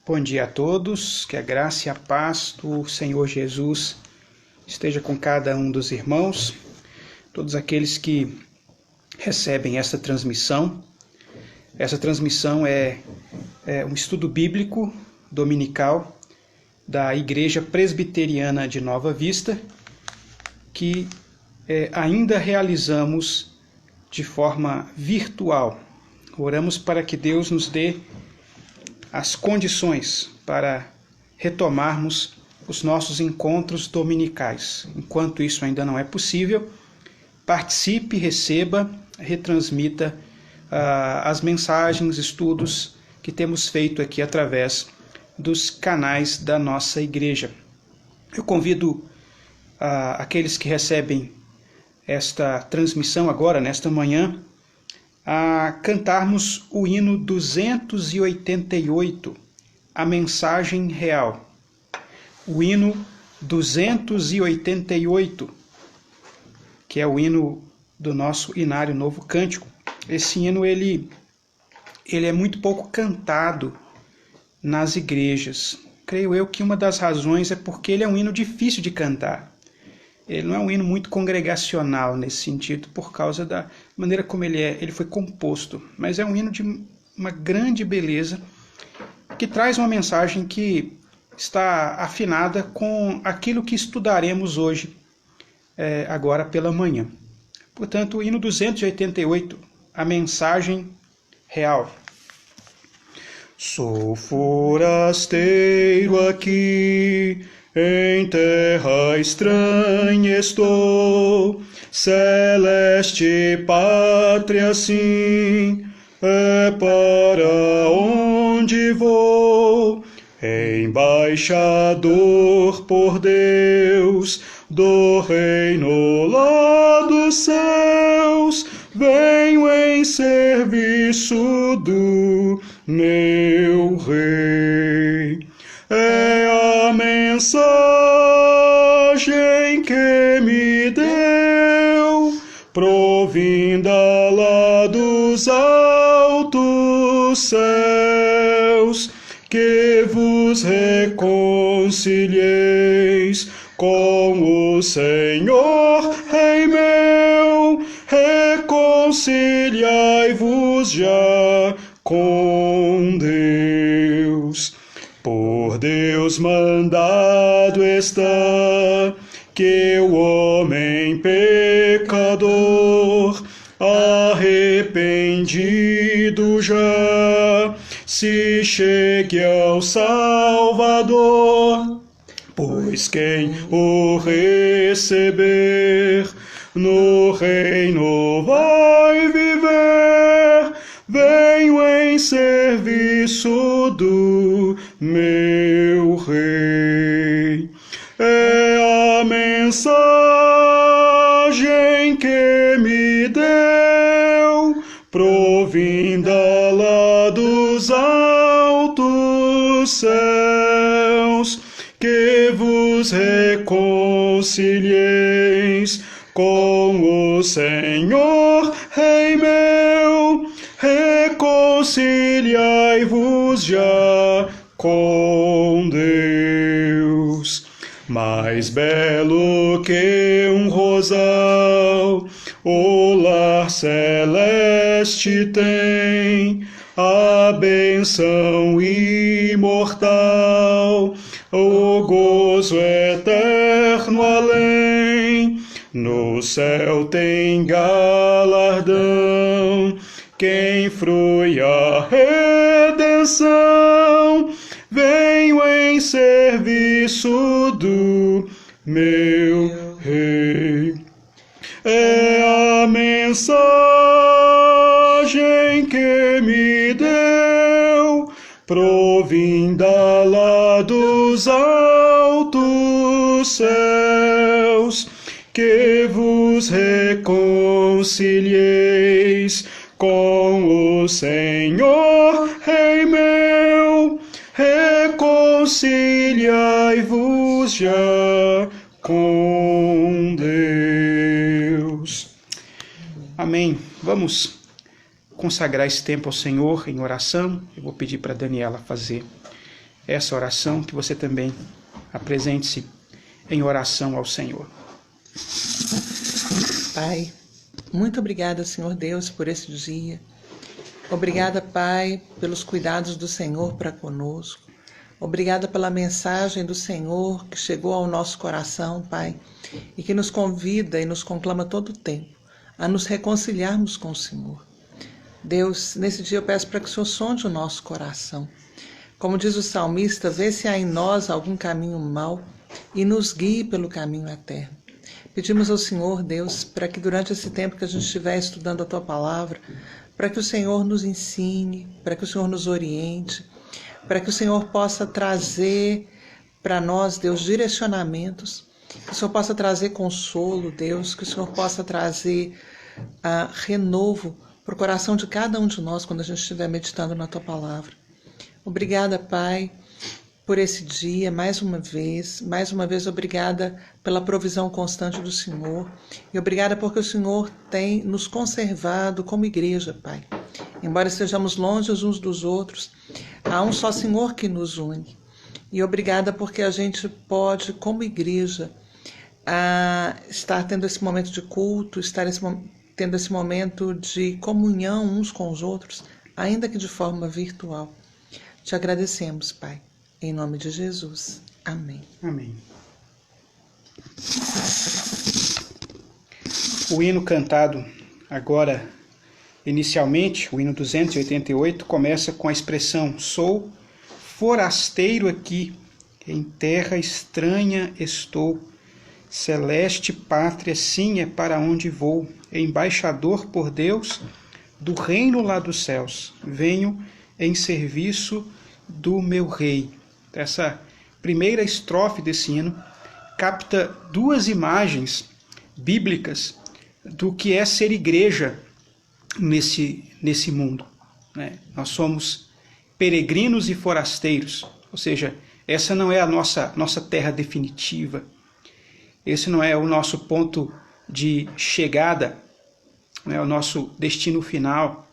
Bom dia a todos, que a graça e a paz do Senhor Jesus esteja com cada um dos irmãos, todos aqueles que recebem essa transmissão. Essa transmissão é um estudo bíblico dominical da Igreja Presbiteriana de Nova Vista, que ainda realizamos de forma virtual. Oramos para que Deus nos dê as condições para retomarmos os nossos encontros dominicais. Enquanto isso ainda não é possível, participe, receba, retransmita as mensagens, estudos que temos feito aqui através dos canais da nossa igreja. Eu convido aqueles que recebem esta transmissão agora, nesta manhã, a cantarmos o hino 288, a mensagem real. O hino 288, que é o hino do nosso Inário Novo Cântico. Esse hino ele é muito pouco cantado nas igrejas. Creio eu que uma das razões é porque ele é um hino difícil de cantar. Ele não é um hino muito congregacional nesse sentido, por causa da maneira como ele foi composto. Mas é um hino de uma grande beleza, que traz uma mensagem que está afinada com aquilo que estudaremos hoje, agora pela manhã. Portanto, o hino 288, a mensagem real. Sou forasteiro aqui, em terra estranha estou, celeste pátria sim, é para onde vou. Embaixador por Deus, do reino lá dos céus, venho em serviço do meu Rei. É a mensagem que me deu, provinda lá dos altos céus, que vos reconcilieis com o Senhor, Rei meu, reconciliai-vos já com Deus. Por Deus mandado está que o homem pecador, arrependido já, se chegue ao Salvador. Pois quem o receber no reino vai viver. Venho em serviço do meu Rei. É a mensagem que me deu, provinda lá dos altos céus, que vos reconcilieis com o Senhor, Rei meu, reconciliai-vos já com Deus. Mais belo que um rosal, o lar celeste tem, a bênção imortal, o gozo eterno além. No céu tem galardão quem frui a redenção. Venho em serviço do meu Rei. É a mensagem que me deu, provinda lá dos altos céus, que vos reconcilieis com o Senhor, Rei meu, reconciliai-vos já com Deus. Amém. Vamos consagrar esse tempo ao Senhor em oração. Eu vou pedir para a Daniela fazer essa oração, que você também apresente-se em oração ao Senhor. Pai, muito obrigada, Senhor Deus, por esse dia. Obrigada, Pai, pelos cuidados do Senhor para conosco. Obrigada pela mensagem do Senhor que chegou ao nosso coração, Pai, e que nos convida e nos conclama todo o tempo a nos reconciliarmos com o Senhor. Deus, nesse dia eu peço para que o Senhor sonde o nosso coração. Como diz o salmista, vê se há em nós algum caminho mau e nos guie pelo caminho eterno. Pedimos ao Senhor, Deus, para que durante esse tempo que a gente estiver estudando a Tua Palavra, para que o Senhor nos ensine, para que o Senhor nos oriente, para que o Senhor possa trazer para nós, Deus, direcionamentos, que o Senhor possa trazer consolo, Deus, que o Senhor possa trazer renovo para o coração de cada um de nós quando a gente estiver meditando na Tua Palavra. Obrigada, Pai, por esse dia, mais uma vez obrigada pela provisão constante do Senhor e obrigada porque o Senhor tem nos conservado como igreja, Pai. Embora estejamos longe uns dos outros, há um só Senhor que nos une. E obrigada porque a gente pode, como igreja, estar tendo esse momento de culto, tendo esse momento de comunhão uns com os outros, ainda que de forma virtual. Te agradecemos, Pai. Em nome de Jesus. Amém. Amém. O hino cantado agora, inicialmente, o hino 288, começa com a expressão: sou forasteiro aqui, em terra estranha estou, celeste pátria, sim, é para onde vou, embaixador por Deus, do reino lá dos céus, venho em serviço do meu rei. Essa primeira estrofe desse hino capta duas imagens bíblicas do que é ser igreja nesse mundo, né? Nós somos peregrinos e forasteiros, ou seja, essa não é a nossa terra definitiva, esse não é o nosso ponto de chegada, não é o nosso destino final.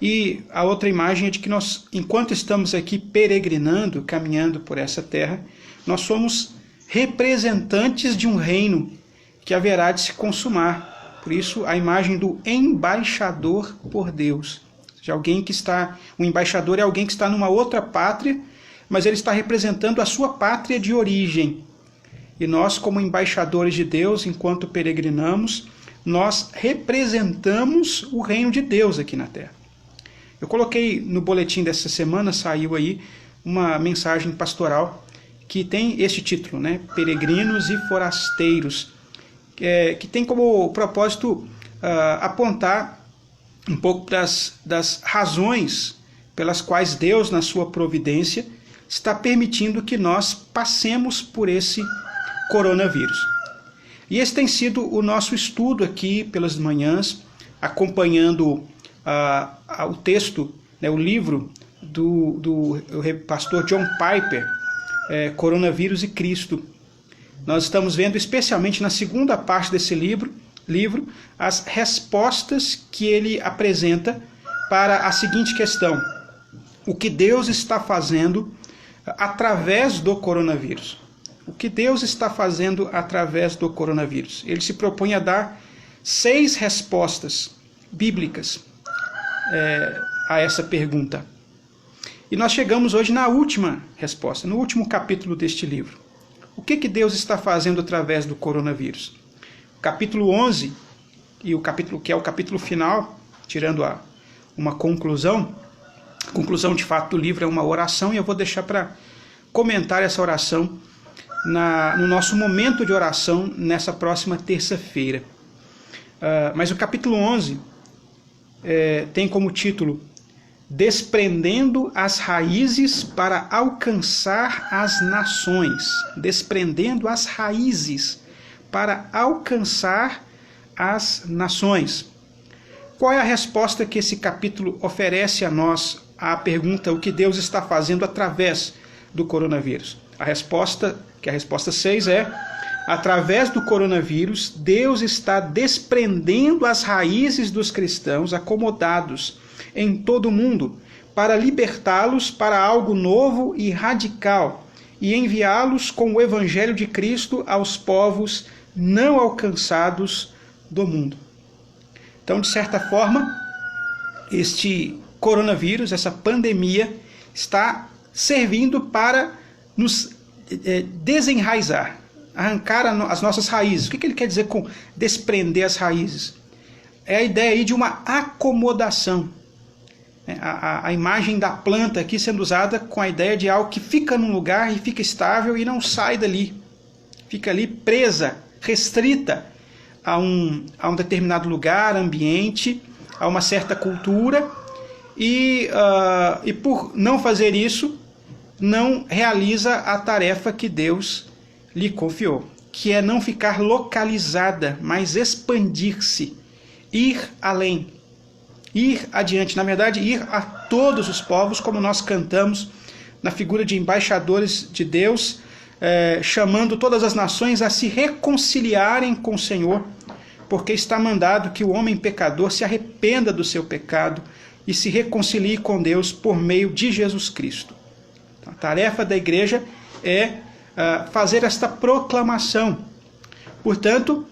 E a outra imagem é de que nós, enquanto estamos aqui peregrinando, caminhando por essa terra, nós somos representantes de um reino que haverá de se consumar. Por isso, a imagem do embaixador por Deus. Ou seja, um embaixador é alguém que está numa outra pátria, mas ele está representando a sua pátria de origem. E nós, como embaixadores de Deus, enquanto peregrinamos, nós representamos o reino de Deus aqui na terra. Eu coloquei no boletim dessa semana, saiu aí uma mensagem pastoral que tem este título, né? Peregrinos e Forasteiros, que tem como propósito apontar um pouco das razões pelas quais Deus, na sua providência, está permitindo que nós passemos por esse coronavírus. E esse tem sido o nosso estudo aqui pelas manhãs, acompanhando o texto, né, o livro do pastor John Piper, Coronavírus e Cristo. Nós estamos vendo, especialmente na segunda parte desse livro, as respostas que ele apresenta para a seguinte questão: o que Deus está fazendo através do coronavírus? O que Deus está fazendo através do coronavírus? Ele se propõe a dar 6 respostas bíblicas a essa pergunta. E nós chegamos hoje na última resposta, no último capítulo deste livro. O que Deus está fazendo através do coronavírus? O capítulo 11, que é o capítulo final, tirando uma conclusão, a conclusão de fato do livro é uma oração, e eu vou deixar para comentar essa oração no nosso momento de oração nessa próxima terça-feira. Mas o capítulo 11 tem como título Desprendendo as raízes para alcançar as nações. Desprendendo as raízes para alcançar as nações. Qual é a resposta que esse capítulo oferece a nós à pergunta: o que Deus está fazendo através do coronavírus? A resposta 6 é: através do coronavírus, Deus está desprendendo as raízes dos cristãos acomodados em todo o mundo, para libertá-los para algo novo e radical, e enviá-los com o Evangelho de Cristo aos povos não alcançados do mundo. Então, de certa forma, este coronavírus, essa pandemia, está servindo para nos desenraizar, arrancar as nossas raízes. O que ele quer dizer com desprender as raízes? É a ideia aí de uma acomodação. A imagem da planta aqui sendo usada com a ideia de algo que fica num lugar e fica estável e não sai dali. Fica ali presa, restrita a um determinado lugar, ambiente, a uma certa cultura, e por não fazer isso, não realiza a tarefa que Deus lhe confiou, que é não ficar localizada, mas expandir-se, ir além, ir adiante, na verdade, ir a todos os povos, como nós cantamos na figura de embaixadores de Deus, chamando todas as nações a se reconciliarem com o Senhor, porque está mandado que o homem pecador se arrependa do seu pecado e se reconcilie com Deus por meio de Jesus Cristo. Então, a tarefa da igreja é fazer esta proclamação. Portanto,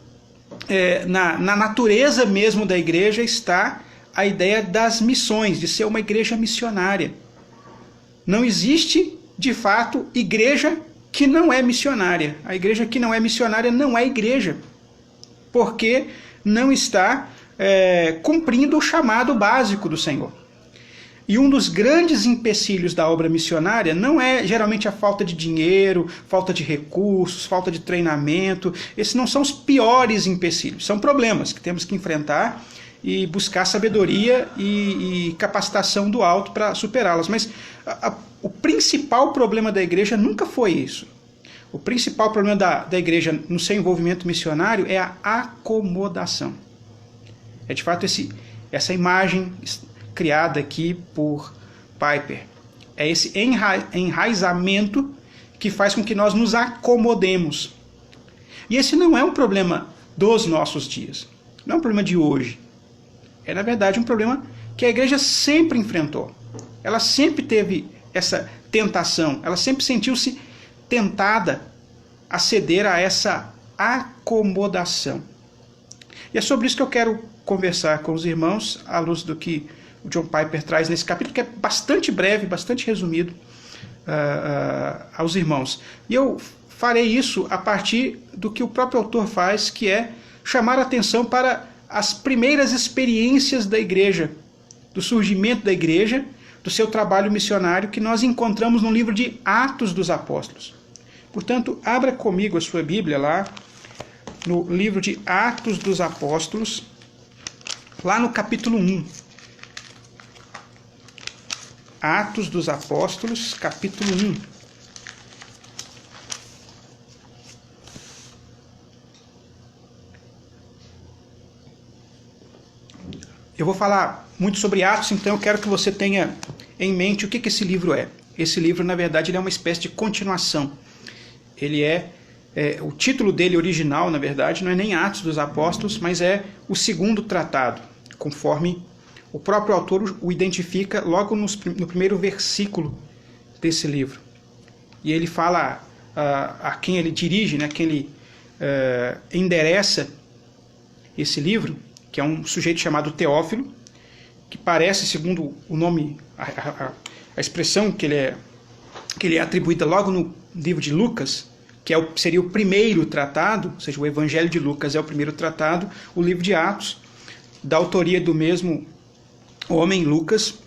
na natureza mesmo da igreja está a ideia das missões, de ser uma igreja missionária. Não existe, de fato, igreja que não é missionária. A igreja que não é missionária não é igreja, porque não está cumprindo o chamado básico do Senhor. E um dos grandes empecilhos da obra missionária não é geralmente a falta de dinheiro, falta de recursos, falta de treinamento. Esses não são os piores empecilhos, são problemas que temos que enfrentar e buscar sabedoria e capacitação do alto para superá-las. Mas o principal problema da igreja nunca foi isso. O principal problema da igreja no seu envolvimento missionário é a acomodação. É de fato essa imagem criada aqui por Piper. É esse enraizamento que faz com que nós nos acomodemos. E esse não é um problema dos nossos dias. Não é um problema de hoje. É, na verdade, um problema que a igreja sempre enfrentou. Ela sempre teve essa tentação. Ela sempre sentiu-se tentada a ceder a essa acomodação. E é sobre isso que eu quero conversar com os irmãos, à luz do que o John Piper traz nesse capítulo, que é bastante breve, bastante resumido aos irmãos. E eu farei isso a partir do que o próprio autor faz, que é chamar a atenção para as primeiras experiências da igreja, do surgimento da igreja, do seu trabalho missionário, que nós encontramos no livro de Atos dos Apóstolos. Portanto, abra comigo a sua Bíblia lá, no livro de Atos dos Apóstolos, lá no capítulo 1. Atos dos Apóstolos, capítulo 1. Eu vou falar muito sobre Atos, então eu quero que você tenha em mente o que esse livro é. Esse livro, na verdade, ele é uma espécie de continuação. Ele o título dele original, na verdade, não é nem Atos dos Apóstolos, mas é o segundo tratado, conforme o próprio autor o identifica logo no primeiro versículo desse livro. E ele fala a quem ele dirige, né, a quem ele endereça esse livro, que é um sujeito chamado Teófilo, que parece, segundo o nome, a expressão que ele é atribuída logo no livro de Lucas, que seria o primeiro tratado, ou seja, o Evangelho de Lucas é o primeiro tratado, o livro de Atos, da autoria do mesmo homem, Lucas,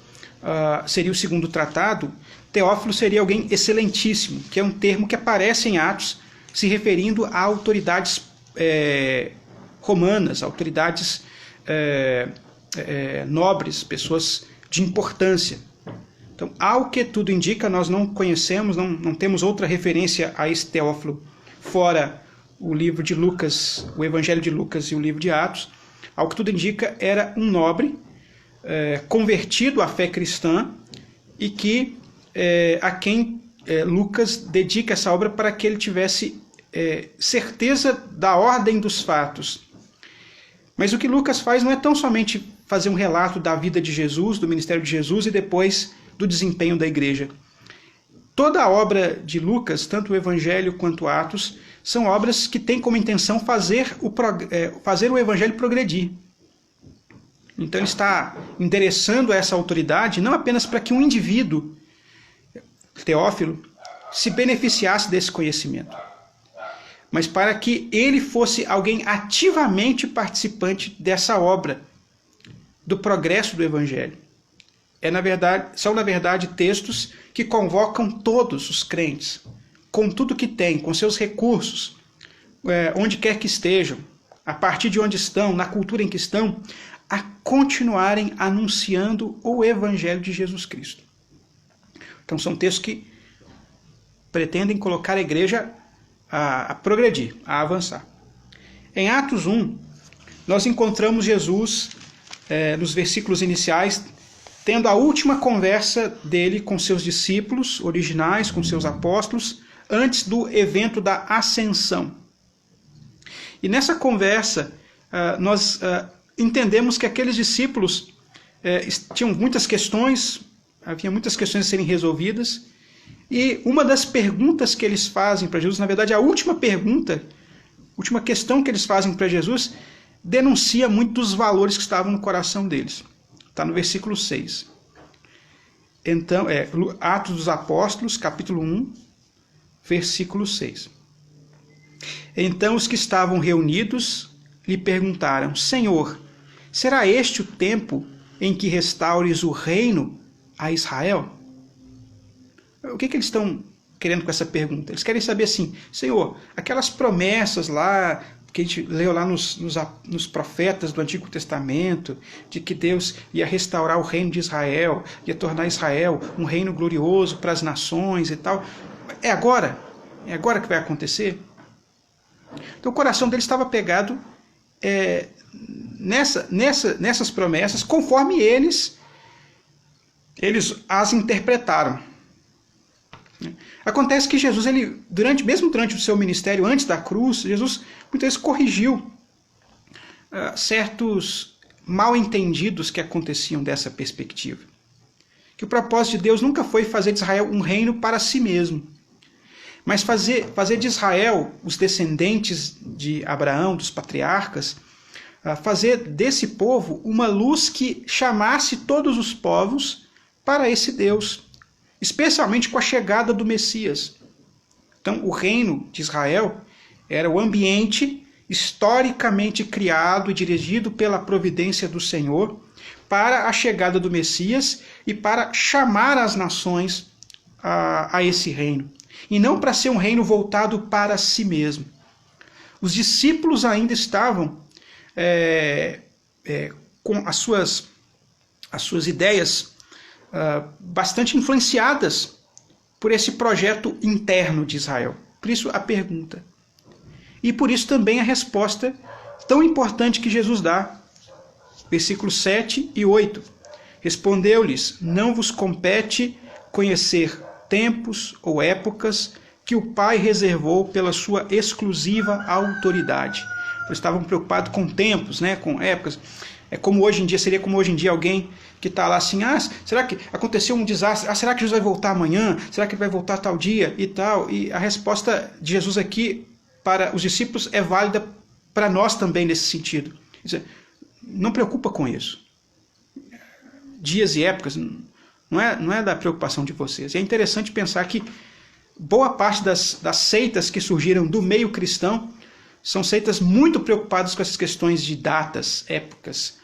seria o segundo tratado. Teófilo seria alguém excelentíssimo, que é um termo que aparece em Atos, se referindo a autoridades romanas, autoridades nobres, pessoas de importância. Então, ao que tudo indica, nós não conhecemos, não temos outra referência a esse Teófilo, fora o livro de Lucas, o Evangelho de Lucas e o livro de Atos. Ao que tudo indica, era um nobre, convertido à fé cristã, e que a quem Lucas dedica essa obra para que ele tivesse certeza da ordem dos fatos. Mas o que Lucas faz não é tão somente fazer um relato da vida de Jesus, do ministério de Jesus e depois do desempenho da igreja. Toda a obra de Lucas, tanto o Evangelho quanto Atos, são obras que têm como intenção fazer o Evangelho progredir. Então ele está endereçando essa autoridade não apenas para que um indivíduo, Teófilo, se beneficiasse desse conhecimento, mas para que ele fosse alguém ativamente participante dessa obra, do progresso do Evangelho. São, na verdade, textos que convocam todos os crentes, com tudo que têm, com seus recursos, onde quer que estejam, a partir de onde estão, na cultura em que estão, a continuarem anunciando o Evangelho de Jesus Cristo. Então são textos que pretendem colocar a igreja a progredir, a avançar. Em Atos 1, nós encontramos Jesus, nos versículos iniciais, tendo a última conversa dele com seus discípulos originais, com seus apóstolos, antes do evento da Ascensão. E nessa conversa, nós entendemos que aqueles discípulos tinham muitas questões, havia muitas questões a serem resolvidas, e uma das perguntas que eles fazem para Jesus, na verdade a última questão que eles fazem para Jesus, denuncia muito dos valores que estavam no coração deles. Está no versículo 6. Então, Atos dos Apóstolos, capítulo 1, versículo 6. Então os que estavam reunidos lhe perguntaram: Senhor, será este o tempo em que restaures o reino a Israel? O que eles estão querendo com essa pergunta? Eles querem saber assim: Senhor, aquelas promessas lá que a gente leu lá nos profetas do Antigo Testamento, de que Deus ia restaurar o reino de Israel, ia tornar Israel um reino glorioso para as nações e tal. É agora? É agora que vai acontecer? Então o coração deles estava pegado nessas promessas, conforme eles as interpretaram. Acontece que Jesus, mesmo durante o seu ministério, antes da cruz, Jesus muitas vezes corrigiu certos mal-entendidos que aconteciam dessa perspectiva. Que o propósito de Deus nunca foi fazer de Israel um reino para si mesmo, mas fazer de Israel, os descendentes de Abraão, dos patriarcas, fazer desse povo uma luz que chamasse todos os povos para esse Deus, especialmente com a chegada do Messias. Então, o reino de Israel era o ambiente historicamente criado e dirigido pela providência do Senhor para a chegada do Messias e para chamar as nações a esse reino, e não para ser um reino voltado para si mesmo. Os discípulos ainda estavam com as suas ideias bastante influenciadas por esse projeto interno de Israel. Por isso a pergunta. E por isso também a resposta tão importante que Jesus dá. Versículos 7 e 8. Respondeu-lhes: não vos compete conhecer tempos ou épocas que o Pai reservou pela sua exclusiva autoridade. Eles estavam preocupados com tempos, com épocas. Seria como hoje em dia alguém que está lá assim: será que aconteceu um desastre? Será que Jesus vai voltar amanhã? Será que ele vai voltar tal dia e tal? E a resposta de Jesus aqui para os discípulos é válida para nós também nesse sentido. Não preocupa com isso. Dias e épocas não é da preocupação de vocês. E é interessante pensar que boa parte das seitas que surgiram do meio cristão são seitas muito preocupadas com essas questões de datas, épocas,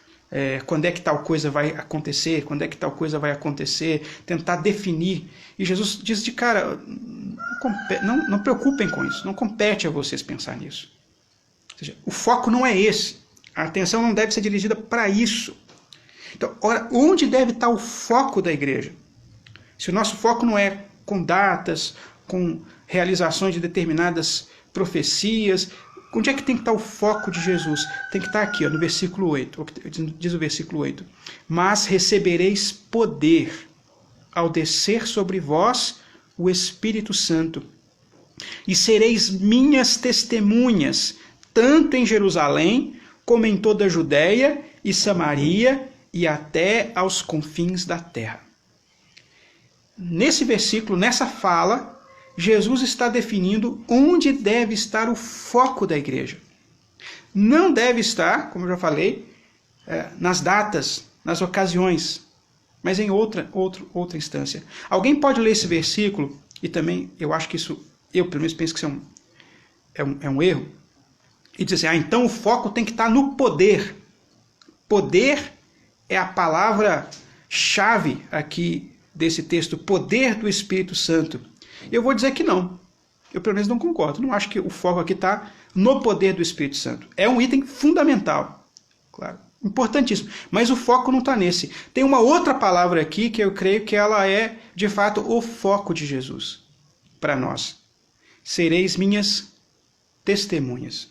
quando é que tal coisa vai acontecer, tentar definir. E Jesus diz de cara: não preocupem com isso, não compete a vocês pensar nisso. Ou seja, o foco não é esse, a atenção não deve ser dirigida para isso. Então, ora, onde deve estar o foco da igreja? Se o nosso foco não é com datas, com realizações de determinadas profecias, onde é que tem que estar o foco de Jesus? Tem que estar aqui, no versículo 8. Diz o versículo 8. Mas recebereis poder ao descer sobre vós o Espírito Santo, e sereis minhas testemunhas, tanto em Jerusalém, como em toda a Judéia e Samaria e até aos confins da terra. Nesse versículo, nessa fala, Jesus está definindo onde deve estar o foco da igreja. Não deve estar, como eu já falei, nas datas, nas ocasiões, mas em outra instância. Alguém pode ler esse versículo, e também eu acho que isso, eu pelo menos penso que isso é um erro, e dizer assim, então o foco tem que estar no poder. Poder é a palavra-chave aqui desse texto, poder do Espírito Santo. Eu vou dizer que não. Eu pelo menos não concordo. Não acho que o foco aqui está no poder do Espírito Santo. É um item fundamental, claro, importantíssimo. Mas o foco não está nesse. Tem uma outra palavra aqui que eu creio que ela é, de fato, o foco de Jesus para nós. Sereis minhas testemunhas.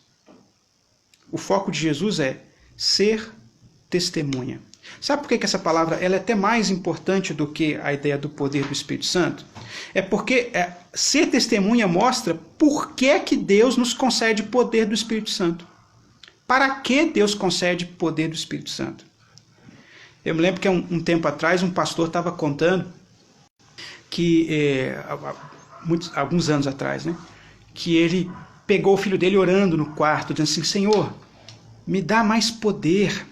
O foco de Jesus é ser testemunha. Sabe por que essa palavra ela é até mais importante do que a ideia do poder do Espírito Santo? É porque ser testemunha mostra por que Deus nos concede poder do Espírito Santo. Para que Deus concede poder do Espírito Santo? Eu me lembro que há um tempo atrás um pastor estava contando que, alguns anos atrás, né, que ele pegou o filho dele orando no quarto, dizendo assim, Senhor, me dá mais poder.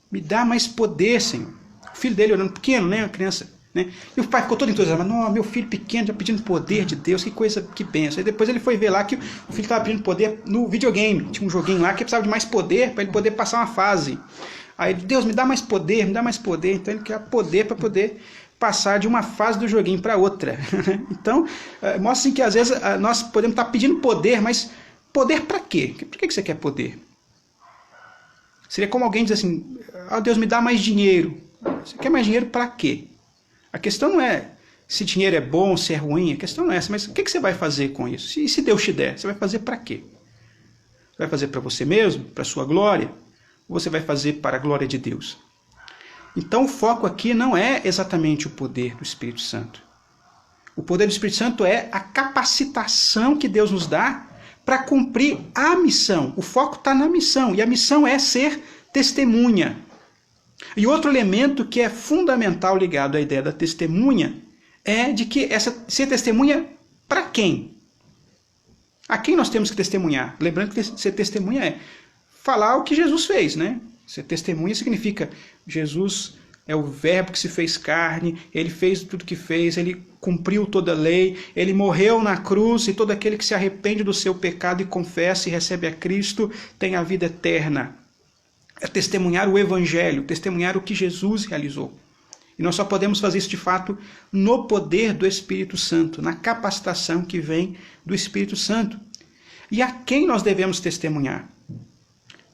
Me dá mais poder, Senhor. O filho dele orando, pequeno, né? A criança. Né? E o pai ficou todo entusiasmado. Não, meu filho pequeno já pedindo poder de Deus. Que coisa, que benção. Aí depois ele foi ver lá que o filho estava pedindo poder no videogame. Tinha um joguinho lá que precisava de mais poder para ele poder passar uma fase. Aí Deus, me dá mais poder, me dá mais poder. Então ele quer poder para poder passar de uma fase do joguinho para outra. Então, mostra assim que às vezes nós podemos estar pedindo poder, mas poder para quê? Por que você quer poder? Seria como alguém dizer assim, Deus, me dá mais dinheiro. Você quer mais dinheiro para quê? A questão não é se dinheiro é bom, se é ruim, a questão não é essa, mas o que você vai fazer com isso? Se Deus te der, você vai fazer para quê? Você vai fazer para você mesmo, para a sua glória? Ou você vai fazer para a glória de Deus? Então o foco aqui não é exatamente o poder do Espírito Santo. O poder do Espírito Santo é a capacitação que Deus nos dá para cumprir a missão. O foco está na missão, e a missão é ser testemunha. E outro elemento que é fundamental ligado à ideia da testemunha é de que ser testemunha para quem? A quem nós temos que testemunhar? Lembrando que ser testemunha é falar o que Jesus fez, né? Ser testemunha significa Jesus é o verbo que se fez carne, ele fez tudo que fez, ele cumpriu toda a lei, ele morreu na cruz, e todo aquele que se arrepende do seu pecado e confessa e recebe a Cristo tem a vida eterna. É testemunhar o Evangelho, testemunhar o que Jesus realizou. E nós só podemos fazer isso de fato no poder do Espírito Santo, na capacitação que vem do Espírito Santo. E a quem nós devemos testemunhar?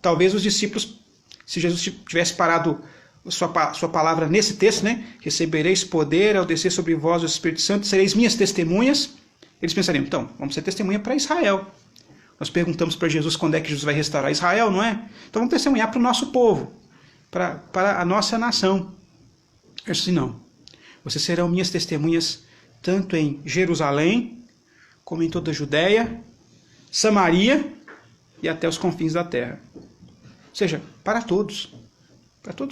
Talvez os discípulos, se Jesus tivesse parado sua palavra nesse texto, né? Recebereis poder ao descer sobre vós o Espírito Santo, sereis minhas testemunhas. Eles pensariam, então, vamos ser testemunha para Israel. Nós perguntamos para Jesus quando é que Jesus vai restaurar Israel, não é? Então vamos testemunhar para o nosso povo, para a nossa nação. Eu disse, não. Vocês serão minhas testemunhas tanto em Jerusalém, como em toda a Judéia, Samaria e até os confins da terra. Ou seja, para todos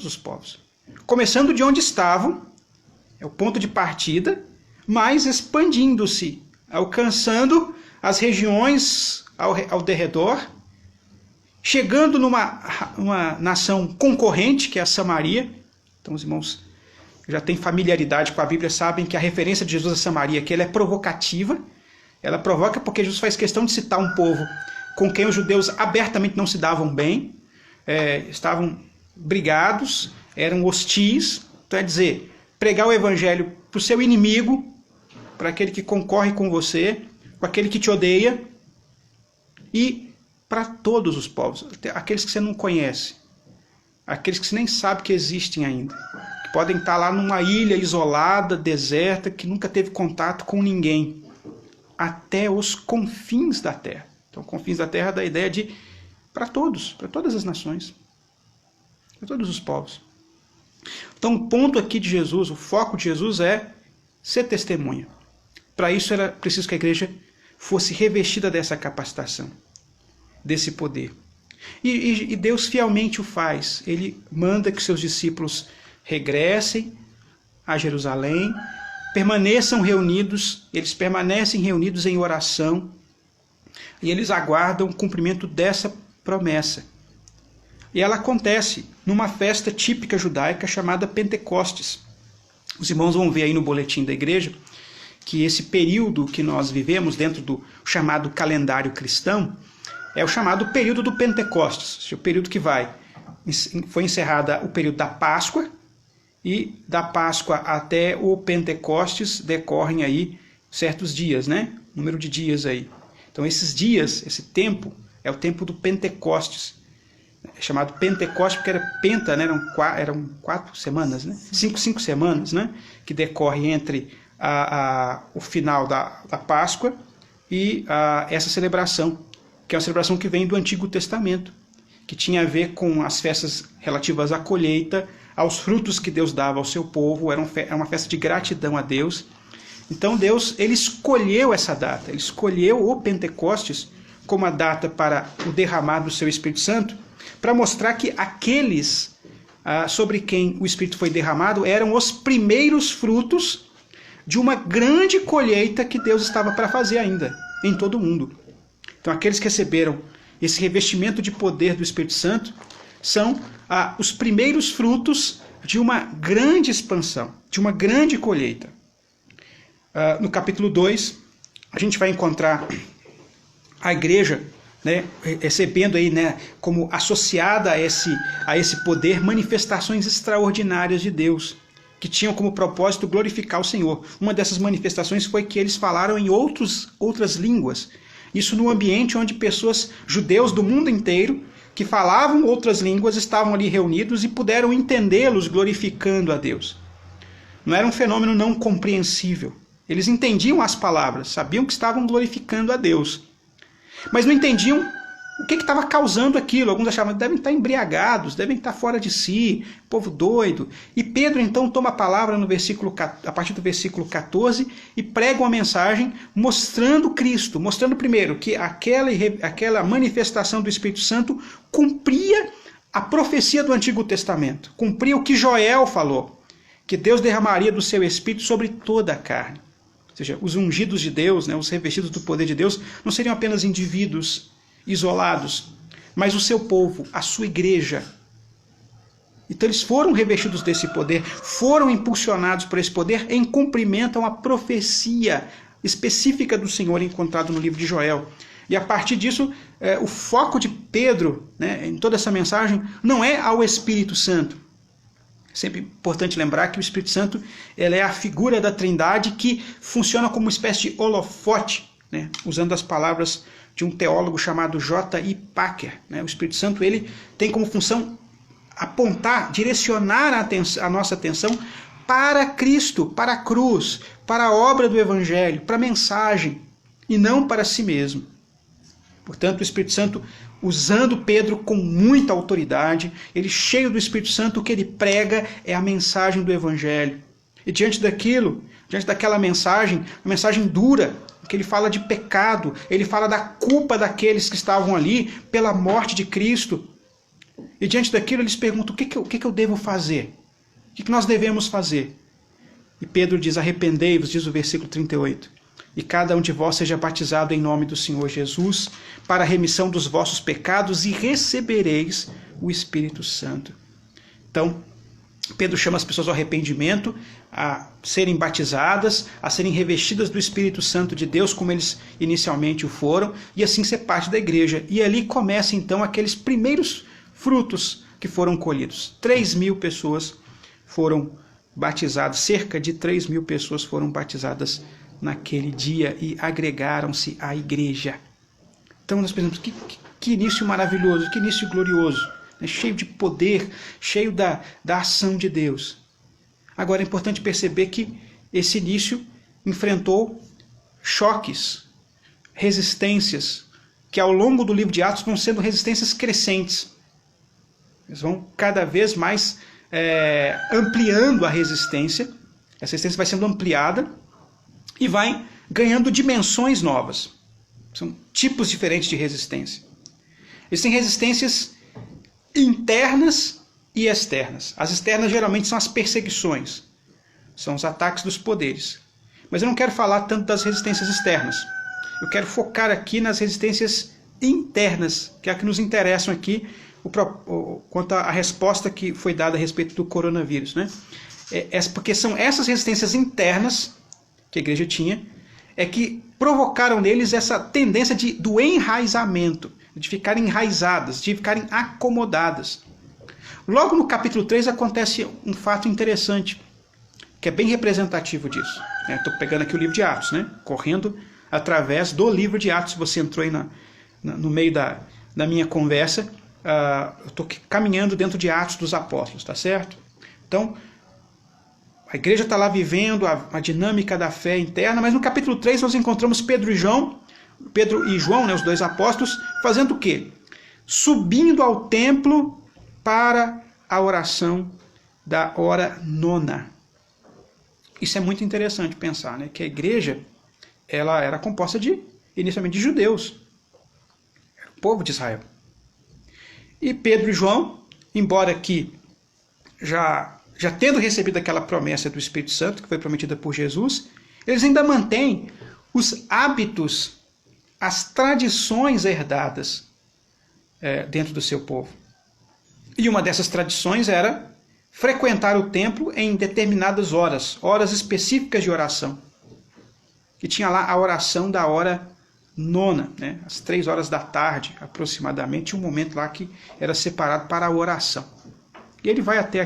os povos. Começando de onde estavam, é o ponto de partida, mas expandindo-se, alcançando as regiões ao derredor, chegando numa nação concorrente, que é a Samaria. Então os irmãos já têm familiaridade com a Bíblia, sabem que a referência de Jesus a Samaria, que ela é provocativa, ela provoca porque Jesus faz questão de citar um povo com quem os judeus abertamente não se davam bem, estavam brigados, eram hostis. Então é dizer, pregar o evangelho para o seu inimigo, para aquele que concorre com você, para aquele que te odeia, e para todos os povos, aqueles que você não conhece, aqueles que você nem sabe que existem ainda, que podem estar lá numa ilha isolada, deserta, que nunca teve contato com ninguém, até os confins da terra. Então, confins da terra dá a ideia de para todos, para todas as nações, para todos os povos. Então, o ponto aqui de Jesus, o foco de Jesus é ser testemunha. Para isso era preciso que a igreja fosse revestida dessa capacitação, desse poder. E Deus fielmente o faz. Ele manda que seus discípulos regressem a Jerusalém, permaneçam reunidos, eles permanecem reunidos em oração e eles aguardam o cumprimento dessa promessa. E ela acontece numa festa típica judaica chamada Pentecostes. Os irmãos vão ver aí no boletim da igreja que esse período que nós vivemos dentro do chamado calendário cristão é o chamado período do Pentecostes, o período que foi encerrada o período da Páscoa, e da Páscoa até o Pentecostes decorrem aí certos dias, né? Número de dias aí. Então esses dias, esse tempo, é o tempo do Pentecostes. É chamado Pentecostes porque era penta, né? Eram 4 semanas, né? 5 semanas, né? Que decorre entre o final da Páscoa e essa celebração, que é uma celebração que vem do Antigo Testamento, que tinha a ver com as festas relativas à colheita, aos frutos que Deus dava ao seu povo. Era uma festa de gratidão a Deus. Então Deus, ele escolheu essa data, ele escolheu o Pentecostes como a data para o derramar do seu Espírito Santo, para mostrar que aqueles sobre quem o Espírito foi derramado eram os primeiros frutos de uma grande colheita que Deus estava para fazer ainda em todo o mundo. Então aqueles que receberam esse revestimento de poder do Espírito Santo são os primeiros frutos de uma grande expansão, de uma grande colheita. No capítulo 2, a gente vai encontrar a igreja, né, recebendo aí, né, como associada a esse poder, manifestações extraordinárias de Deus, que tinham como propósito glorificar o Senhor. Uma dessas manifestações foi que eles falaram em outras línguas. Isso no ambiente onde pessoas, judeus do mundo inteiro, que falavam outras línguas, estavam ali reunidos e puderam entendê-los glorificando a Deus. Não era um fenômeno não compreensível. Eles entendiam as palavras, sabiam que estavam glorificando a Deus, mas não entendiam o que estava causando aquilo. Alguns achavam que devem estar embriagados, devem estar fora de si, povo doido. E Pedro então toma a palavra a partir do versículo 14 e prega uma mensagem mostrando Cristo, mostrando primeiro que aquela manifestação do Espírito Santo cumpria a profecia do Antigo Testamento, cumpria o que Joel falou, que Deus derramaria do seu Espírito sobre toda a carne. Ou seja, os ungidos de Deus, né, os revestidos do poder de Deus, não seriam apenas indivíduos isolados, mas o seu povo, a sua igreja. Então eles foram revestidos desse poder, foram impulsionados por esse poder em cumprimento a uma profecia específica do Senhor encontrado no livro de Joel. E a partir disso, o foco de Pedro, né, em toda essa mensagem não é ao Espírito Santo. É sempre importante lembrar que o Espírito Santo ela é a figura da Trindade que funciona como uma espécie de holofote, né, usando as palavras de um teólogo chamado J.I. Packer. Né? O Espírito Santo ele tem como função apontar, direcionar a nossa atenção para Cristo, para a cruz, para a obra do Evangelho, para a mensagem, e não para si mesmo. Portanto, o Espírito Santo, usando Pedro com muita autoridade, ele cheio do Espírito Santo, o que ele prega é a mensagem do Evangelho. E diante daquela mensagem, uma mensagem dura, que ele fala de pecado, ele fala da culpa daqueles que estavam ali pela morte de Cristo. E diante daquilo eles perguntam, o que eu devo fazer? O que nós devemos fazer? E Pedro diz, arrependei-vos, diz o versículo 38, e cada um de vós seja batizado em nome do Senhor Jesus, para a remissão dos vossos pecados, e recebereis o Espírito Santo. Então, Pedro chama as pessoas ao arrependimento, a serem batizadas, a serem revestidas do Espírito Santo de Deus, como eles inicialmente o foram, e assim ser parte da igreja. E ali começa então aqueles primeiros frutos que foram colhidos. 3.000 pessoas foram batizadas, cerca de 3.000 pessoas foram batizadas naquele dia e agregaram-se à igreja. Então nós pensamos, que início maravilhoso, que início glorioso, né? Cheio de poder, cheio da ação de Deus. Agora é importante perceber que esse início enfrentou choques, resistências, que ao longo do livro de Atos vão sendo resistências crescentes. Eles vão cada vez mais ampliando a resistência. Essa resistência vai sendo ampliada e vai ganhando dimensões novas. São tipos diferentes de resistência. Existem resistências internas e externas. As externas geralmente são as perseguições, são os ataques dos poderes. Mas eu não quero falar tanto das resistências externas. Eu quero focar aqui nas resistências internas, que é a que nos interessam aqui, quanto à resposta que foi dada a respeito do coronavírus, né? Porque são essas resistências internas que a igreja tinha, que provocaram neles essa tendência do enraizamento, de ficarem enraizadas, de ficarem acomodadas. Logo no capítulo 3 acontece um fato interessante, que é bem representativo disso. Estou pegando aqui o livro de Atos, né? Correndo através do livro de Atos. Se você entrou aí no meio da minha conversa, eu estou caminhando dentro de Atos dos Apóstolos, tá certo? Então, a igreja está lá vivendo a dinâmica da fé interna, mas no capítulo 3 nós encontramos Pedro e João, né, os dois apóstolos, fazendo o quê? Subindo ao templo para a oração da hora nona. Isso é muito interessante pensar, né? Que a igreja ela era composta inicialmente de judeus, era o povo de Israel. E Pedro e João, embora que já tendo recebido aquela promessa do Espírito Santo, que foi prometida por Jesus, eles ainda mantêm os hábitos, as tradições herdadas dentro do seu povo. E uma dessas tradições era frequentar o templo em determinadas horas específicas de oração. Que tinha lá a oração da hora nona, né? Às 3 horas da tarde, aproximadamente, um momento lá que era separado para a oração. E ele vai até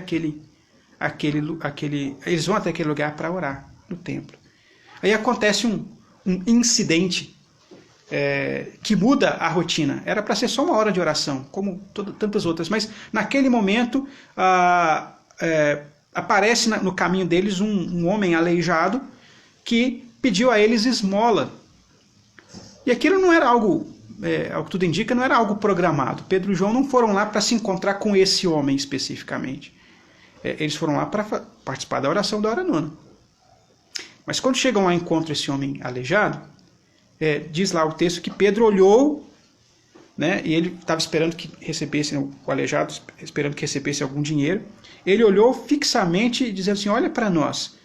eles vão até aquele lugar para orar, no templo. Aí acontece um incidente que muda a rotina. Era para ser só uma hora de oração, como tantas outras, mas naquele momento aparece no caminho deles um homem aleijado que pediu a eles esmola. E aquilo não era algo, ao que tudo indica, não era algo programado. Pedro e João não foram lá para se encontrar com esse homem especificamente. Eles foram lá para participar da oração da hora nona. Mas quando chegam lá e encontram esse homem aleijado, diz lá o texto que Pedro olhou, né, e ele estava esperando que recebesse, o aleijado, esperando que recebesse algum dinheiro. Ele olhou fixamente, dizendo assim, olha para nós.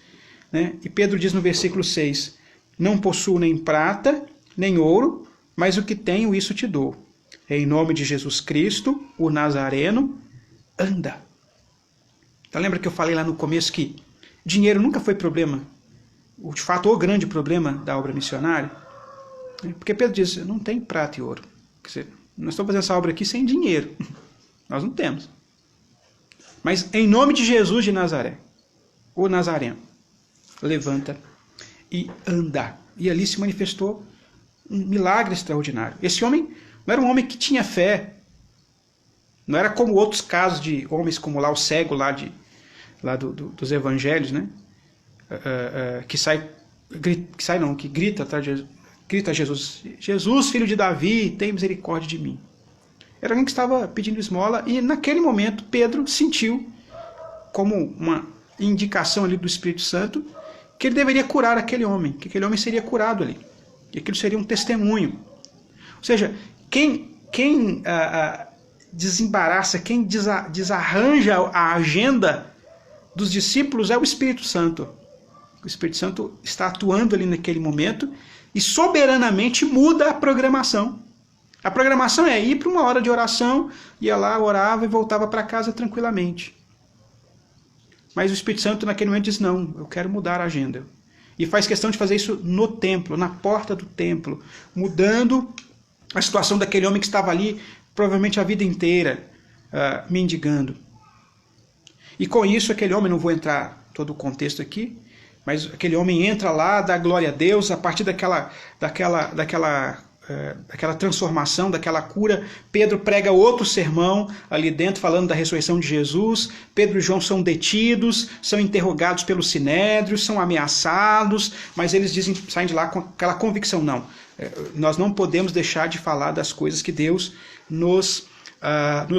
Né? E Pedro diz no versículo 6, não possuo nem prata, nem ouro, mas o que tenho, isso te dou. Em nome de Jesus Cristo, o Nazareno, anda. Então lembra que eu falei lá no começo que dinheiro nunca foi problema, de fato o grande problema da obra missionária? Porque Pedro diz, não tem prata e ouro. Quer dizer, nós estamos fazendo essa obra aqui sem dinheiro. Nós não temos. Mas em nome de Jesus de Nazaré, o Nazareno, levanta e anda. E ali se manifestou um milagre extraordinário. Esse homem não era um homem que tinha fé. Não era como outros casos de homens como lá o cego dos evangelhos, né? Que grita atrás de Jesus. Grita a Jesus, Jesus, filho de Davi, tem misericórdia de mim. Era alguém que estava pedindo esmola e naquele momento Pedro sentiu, como uma indicação ali do Espírito Santo, que ele deveria curar aquele homem, que aquele homem seria curado ali. E aquilo seria um testemunho. Ou seja, quem desembaraça, quem desarranja a agenda dos discípulos é o Espírito Santo. O Espírito Santo está atuando ali naquele momento e soberanamente muda a programação. A programação é ir para uma hora de oração, ia lá, orava e voltava para casa tranquilamente. Mas o Espírito Santo naquele momento diz, não, eu quero mudar a agenda. E faz questão de fazer isso no templo, na porta do templo, mudando a situação daquele homem que estava ali provavelmente a vida inteira mendigando. E com isso aquele homem, não vou entrar todo o contexto aqui, mas aquele homem entra lá, dá glória a Deus, a partir daquela transformação, daquela cura, Pedro prega outro sermão ali dentro, falando da ressurreição de Jesus. Pedro e João são detidos, são interrogados pelo Sinédrio, são ameaçados, mas eles saem de lá com aquela convicção, não, nós não podemos deixar de falar das coisas que Deus nos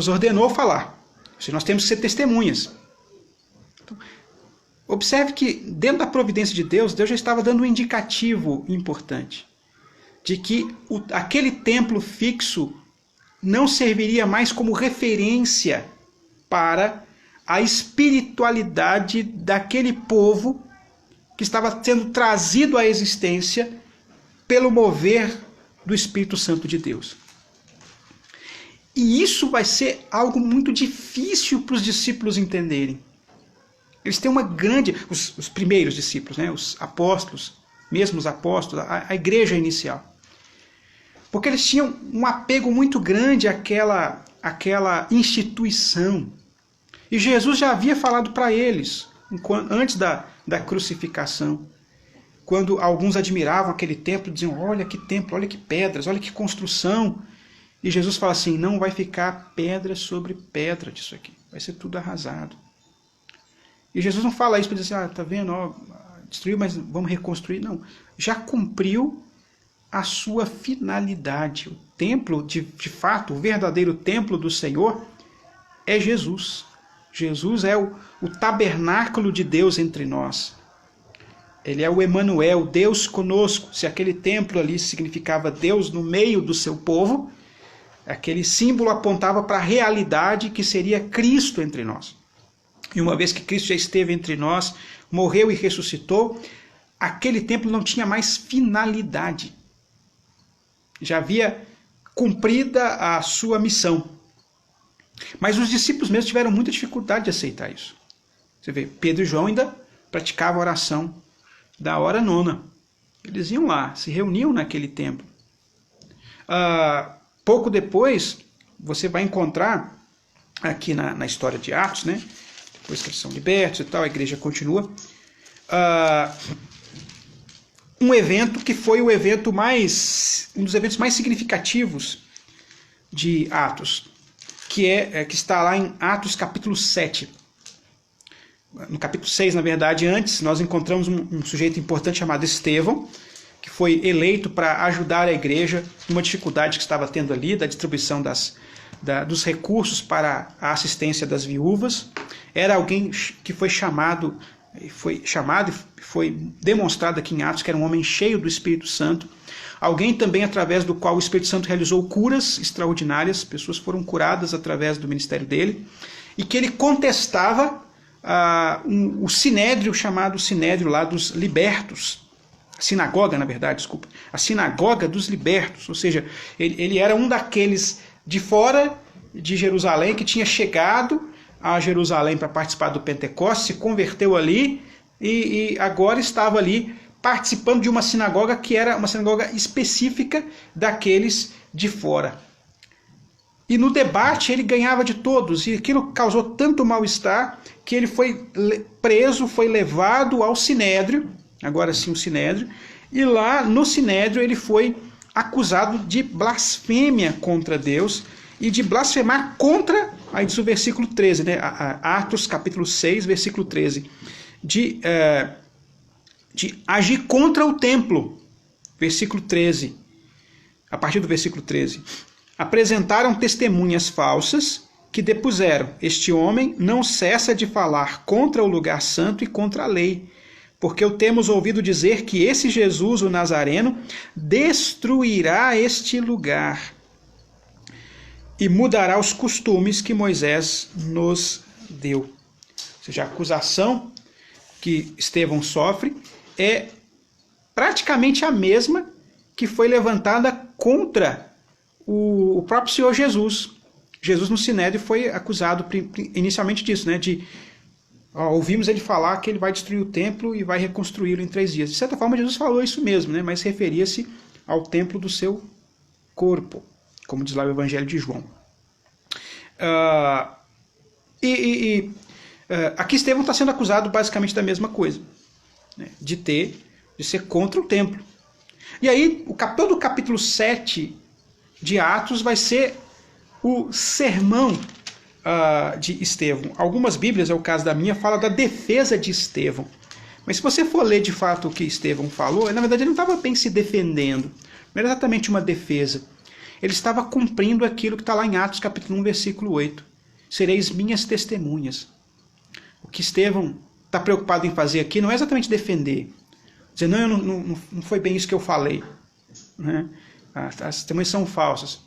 ordenou falar. Nós temos que ser testemunhas. Então, observe que dentro da providência de Deus, Deus já estava dando um indicativo importante de que aquele templo fixo não serviria mais como referência para a espiritualidade daquele povo que estava sendo trazido à existência pelo mover do Espírito Santo de Deus. E isso vai ser algo muito difícil para os discípulos entenderem. Eles têm uma grande... Os primeiros discípulos, né? Os apóstolos, mesmo os apóstolos, a igreja inicial. Porque eles tinham um apego muito grande àquela instituição. E Jesus já havia falado para eles, antes da crucificação, quando alguns admiravam aquele templo, diziam, olha que templo, olha que pedras, olha que construção. E Jesus fala assim, não vai ficar pedra sobre pedra disso aqui, vai ser tudo arrasado. E Jesus não fala isso para dizer assim, tá vendo, ó, destruiu, mas vamos reconstruir. Não, já cumpriu a sua finalidade. O templo, de fato, o verdadeiro templo do Senhor é Jesus. Jesus é o tabernáculo de Deus entre nós. Ele é o Emanuel, Deus conosco. Se aquele templo ali significava Deus no meio do seu povo, aquele símbolo apontava para a realidade que seria Cristo entre nós. E uma vez que Cristo já esteve entre nós, morreu e ressuscitou, aquele templo não tinha mais finalidade. Já havia cumprida a sua missão. Mas os discípulos mesmo tiveram muita dificuldade de aceitar isso. Você vê, Pedro e João ainda praticavam a oração da hora nona. Eles iam lá, se reuniam naquele templo. Pouco depois, você vai encontrar aqui na história de Atos, né? Depois que eles são libertos e tal, a igreja continua. Um evento que foi um dos eventos mais significativos de Atos, que está lá em Atos capítulo 7. No capítulo 6, na verdade, antes, nós encontramos um sujeito importante chamado Estevão, que foi eleito para ajudar a igreja numa dificuldade que estava tendo ali, da distribuição dos recursos para a assistência das viúvas. Era alguém que foi chamado e foi demonstrado aqui em Atos que era um homem cheio do Espírito Santo. Alguém também através do qual o Espírito Santo realizou curas extraordinárias, pessoas foram curadas através do ministério dele, e que ele contestava o sinédrio, chamado sinédrio lá dos libertos, a sinagoga, na verdade, desculpa, a sinagoga dos libertos, ou seja, ele era um daqueles de fora de Jerusalém que tinha chegado a Jerusalém para participar do Pentecostes, se converteu ali e agora estava ali participando de uma sinagoga que era uma sinagoga específica daqueles de fora. E no debate ele ganhava de todos, e aquilo causou tanto mal-estar que ele foi preso, foi levado ao Sinédrio, agora sim o Sinédrio, e lá no Sinédrio ele foi acusado de blasfêmia contra Deus e de blasfemar contra, aí diz o versículo 13, né? Atos capítulo 6, versículo 13, de agir contra o templo, versículo 13, a partir do versículo 13. Apresentaram testemunhas falsas que depuseram, este homem não cessa de falar contra o lugar santo e contra a lei, porque o temos ouvido dizer que esse Jesus, o Nazareno, destruirá este lugar e mudará os costumes que Moisés nos deu. Ou seja, a acusação que Estevão sofre é praticamente a mesma que foi levantada contra o próprio Senhor Jesus. Jesus no Sinédrio foi acusado inicialmente disso, né? Ouvimos ele falar que ele vai destruir o templo e vai reconstruí-lo em 3 dias. De certa forma, Jesus falou isso mesmo, né? Mas referia-se ao templo do seu corpo, como diz lá o Evangelho de João. Aqui Estevão está sendo acusado basicamente da mesma coisa, né? de ser contra o templo. E aí, todo o capítulo 7 de Atos vai ser o sermão de Estevão. Algumas Bíblias, é o caso da minha, fala da defesa de Estevão. Mas se você for ler de fato o que Estevão falou, na verdade ele não estava bem se defendendo. Não era exatamente uma defesa. Ele estava cumprindo aquilo que está lá em Atos capítulo 1, versículo 8. Sereis minhas testemunhas. O que Estevão está preocupado em fazer aqui não é exatamente defender. Dizer, não foi bem isso que eu falei. Né? As testemunhas são falsas.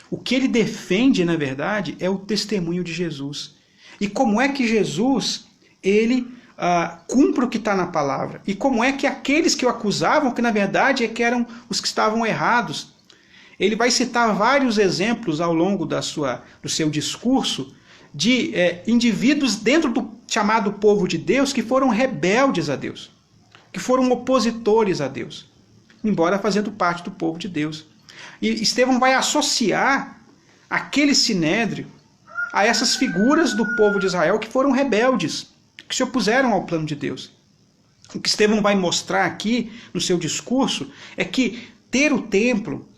O que ele defende, na verdade, é o testemunho de Jesus. e como é que Jesus, ele cumpre o que está na palavra. E como é que aqueles que o acusavam, que na verdade que eram os que estavam errados. Ele vai citar vários exemplos ao longo do seu discurso de indivíduos dentro do chamado povo de Deus que foram rebeldes a Deus, que foram opositores a Deus, embora fazendo parte do povo de Deus. E Estevão vai associar aquele sinédrio a essas figuras do povo de Israel que foram rebeldes, que se opuseram ao plano de Deus. O que Estevão vai mostrar aqui no seu discurso é que ter o templo,